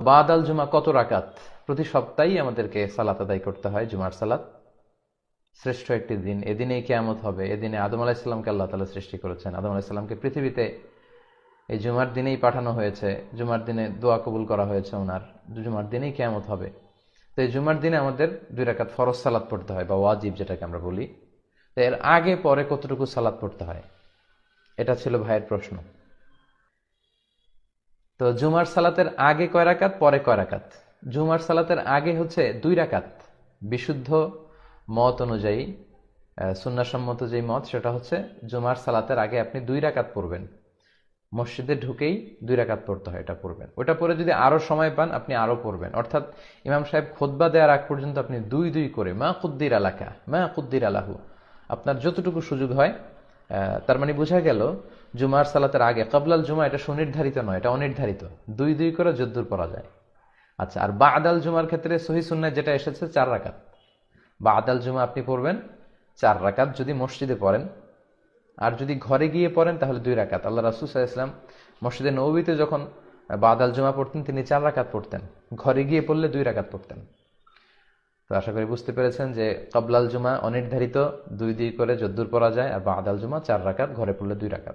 বাদাল জুমা কত রাকাত? প্রতি সপ্তাহেই আমাদেরকে সালাত আদায় করতে হয়, জুমার সালাত। শ্রেষ্ঠ একটি দিন, এদিনেই কিয়ামত হবে। এদিনে আদম আলাহিসাল্লামকে আল্লাহ তাআলা সৃষ্টি করেছেন। আদম আলাহিসাল্লামকে পৃথিবীতে এই জুমার দিনেই পাঠানো হয়েছে, জুমার দিনে দোয়া কবুল করা হয়েছে ওনার, জুমার দিনেই কিয়ামত হবে। তো এই জুমার দিনে আমাদের 2 রাকাত ফরজ সালাত পড়তে হয়, বা ওয়াজিব যেটাকে আমরা বলি। তো এর আগে পরে কতটুকু সালাত পড়তে হয়, এটা ছিল ভাইয়ের প্রশ্ন। তো জুমার সালাতের আগে কয় রাকাত, পরে কয় রাকাত? জুমার সালাতের আগে হচ্ছে 2 রাকাত। বিশুদ্ধ মত অনুযায়ী, সুন্নাহসম্মত যেই মত, সেটা হচ্ছে জুমার সালাতের আগে আপনি 2 রাকাত পড়বেন। মসজিদে ঢুকেই 2 রাকাত পড়তে হয়, এটা পড়বেন। ওটা পরে যদি আরো সময় পান আপনি আরো পড়বেন, অর্থাৎ ইমাম সাহেব খুতবা দেওয়ার আগ পর্যন্ত আপনি 2 করে, মা কুদ্দির আলাকা মা কুদ্দির আলাহু, আপনার যতটুকু সুযোগ হয়। তার মানে বোঝা গেল জুমার সালাতের আগে কাবলাল জুমা এটা সুনির্ধারিত নয়, এটা অনির্ধারিত। 2 করে যদ্দূর পড়া যায়। আচ্ছা, আর বাদাল জুমার ক্ষেত্রে সহিহ সুন্নাহ যেটা এসেছে 4 রাকাত। বাদাল জুমা আপনি পড়বেন 4 রাকাত যদি মসজিদে পড়েন। আর যদি ঘরে গিয়ে পড়েন তাহলে 2 রাকাত। আল্লাহ রাসূল সাল্লাল্লাহু আলাইহি ওয়াসাল্লাম মসজিদে নববীতে যখন বাদাল জুমা পড়তেন তিনি 4 রাকাত পড়তেন, ঘরে গিয়ে পড়লে 2 রাকাত পড়তেন। তো আশা করি বুঝতে পেরেছেন যে কাবলাল জুমা অনির্ধারিত, 2 করে যদ্দূর পড়া যায়, আর বাদাল জুমা 4 রাকাত, ঘরে পড়লে 2 রাকাত।